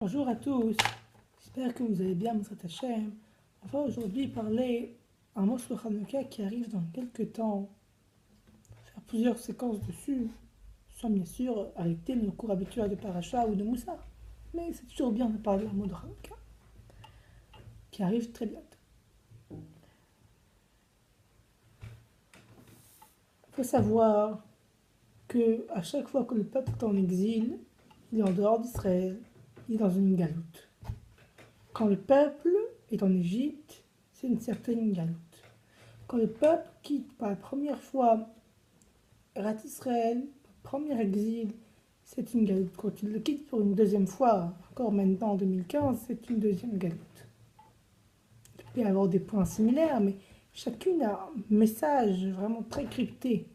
Bonjour à tous, j'espère que vous allez bien, Mosrat Hashem. On va aujourd'hui parler un mot sur Hanouka qui arrive dans quelques temps. On va faire plusieurs séquences dessus, sans bien sûr arrêter nos cours habituels de Paracha ou de Moussa. Mais c'est toujours bien de parler d'un mot de Hanouka qui arrive très bientôt. Il faut savoir que à chaque fois que le peuple est en exil, il est en dehors d'Israël, il est dans une galoute. Quand le peuple est en Égypte, c'est une certaine galoute. Quand le peuple quitte pour la première fois Eretz Israël, premier exil, c'est une galoute. Quand il le quitte pour une deuxième fois, encore maintenant en 2015, c'est une deuxième galoute. Il peut y avoir des points similaires, mais chacune a un message vraiment très crypté.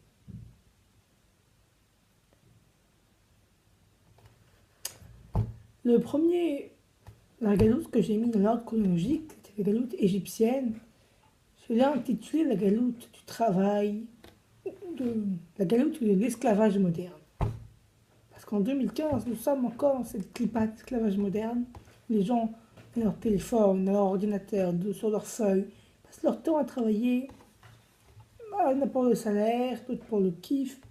Le premier, la galoute que j'ai mis dans l'ordre chronologique, c'était la galoute égyptienne. Je l'ai intitulée la galoute du travail, la galoute de l'esclavage moderne. Parce qu'en 2015, nous sommes encore dans cette clipa d'esclavage moderne. Les gens, dans leur téléphone, dans leur ordinateur, sur leurs feuilles, passent leur temps à travailler, pour le salaire, d'autres pour le kiff,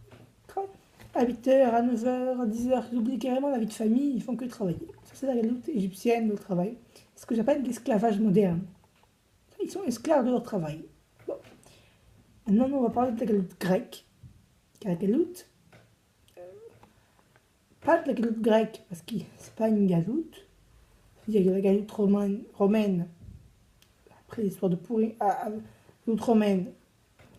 à 8h, à 9h, à 10h. Ils oublient carrément la vie de famille, ils font que travailler. Ça, c'est la galoute égyptienne, le travail. C'est ce que j'appelle l'esclavage moderne. Ils sont esclaves de leur travail. Bon. Maintenant, on va parler de la galoute grecque. La galoute, pas de la galoute grecque, parce que c'est pas une galoute. Il y a la galoute romaine, après l'histoire de Pourim, la galoute romaine,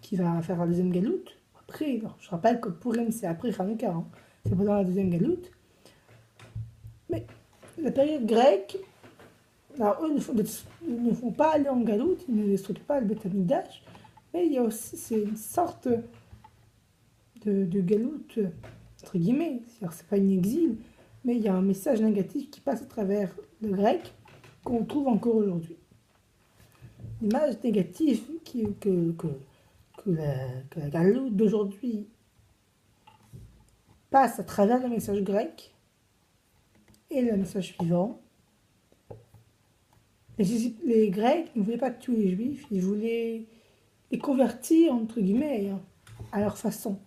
qui va faire la deuxième galoute. Après, je rappelle que Pourim, c'est après Hanouka, hein. C'est pendant la deuxième galoute. Mais la période grecque, alors eux ne font pas aller en galoute, ils ne destruisent pas le Beth Amikdash, mais il y a aussi, c'est une sorte de galoute, entre guillemets, c'est pas une exil, mais il y a un message négatif qui passe à travers le grec qu'on trouve encore aujourd'hui. L'image négative que la galoute d'aujourd'hui passe à travers le message grec et le message suivant. Les Grecs ne voulaient pas tuer les Juifs, ils voulaient les convertir, entre guillemets, à leur façon.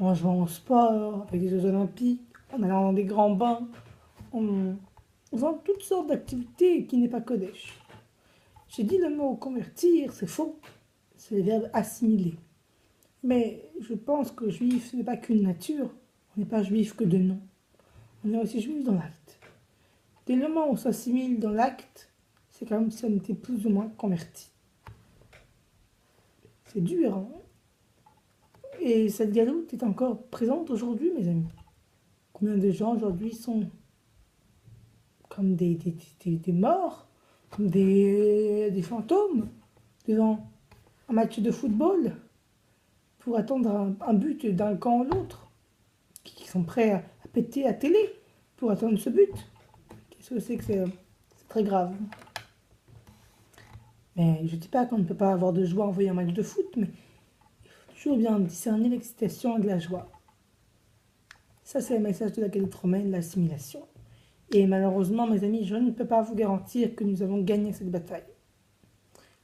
En jouant au sport, avec les Jeux Olympiques, en allant dans des grands bains, en faisant toutes sortes d'activités qui n'est pas Kodesh. J'ai dit le mot convertir, c'est faux, c'est le verbe assimiler. Mais je pense que juif, ce n'est pas qu'une nature, on n'est pas juif que de nom, on est aussi juif dans l'acte. Dès le moment où on s'assimile dans l'acte, c'est comme si on était plus ou moins converti. C'est dur, hein? Et cette galoute est encore présente aujourd'hui, mes amis. Combien de gens aujourd'hui sont comme des morts, comme des fantômes devant un match de football pour attendre un but d'un camp ou l'autre, qui sont prêts à péter à télé pour attendre ce but. Qu'est-ce que c'est que c'est très grave. Mais je ne dis pas qu'on ne peut pas avoir de joie en voyant un match de foot, mais il faut toujours bien discerner l'excitation et de la joie. Ça, c'est le message de la galoute romaine, l'assimilation. Et malheureusement, mes amis, je ne peux pas vous garantir que nous avons gagné cette bataille.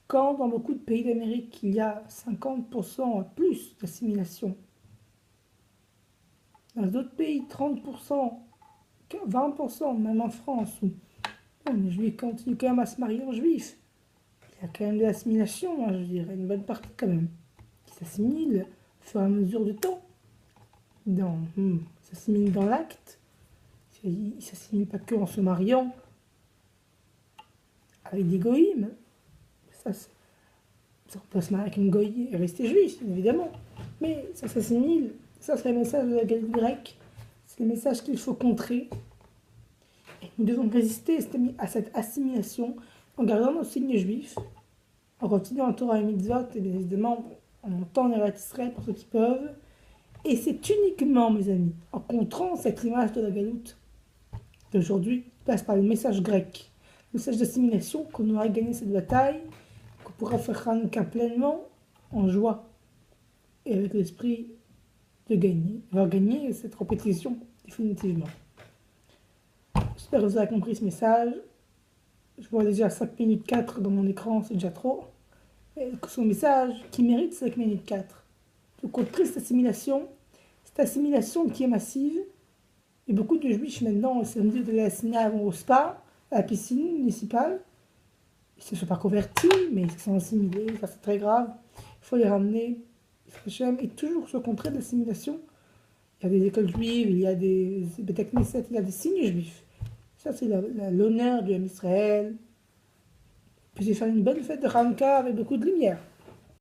Quand dans beaucoup de pays d'Amérique, il y a 50% plus d'assimilation, dans d'autres pays, 30%, 20%, même en France, où les Juifs continuent quand même à se marier en juif, il y a quand même de l'assimilation, hein, je dirais, une bonne partie quand même, qui s'assimile au fur et à mesure du temps. S'assimile dans l'acte, il ne s'assimile pas que en se mariant avec des goïms. Ça on peut se marier avec une goïe et rester juif, évidemment. Mais ça s'assimile. Ça, c'est le message de la galoute grecque. C'est le message qu'il faut contrer. Et nous devons résister à cette assimilation en gardant nos signes juifs, en continuant en Torah et Mitzvot, et bien évidemment en montant en Eretz Israël pour ceux qui peuvent. Et c'est uniquement, mes amis, en contrant cette image de la galoute d'aujourd'hui, qui passe par le message grec, le message d'assimilation, qu'on aura gagné cette bataille, qu'on pourra faire Hanouka pleinement, en joie, et avec l'esprit de gagner, avoir gagné cette compétition, définitivement. J'espère que vous avez compris ce message. Je vois déjà 5 minutes 4 dans mon écran, c'est déjà trop. Et son message qui mérite 5 minutes 4. Donc on prie cette assimilation qui est massive. Et beaucoup de juifs maintenant, samedi de la Sina, vont au spa, à la piscine municipale. Ils ne se sont pas convertis, mais ils se sont assimilés. Ça, c'est très grave. Il faut les ramener. Et toujours se contrer de l'assimilation. Il y a des écoles juives, il y a des Beth-Knesset, il y a des signes juifs. Ça, c'est l'honneur du Ham Israël. Puis j'ai fait une bonne fête de Hanouka avec beaucoup de lumière.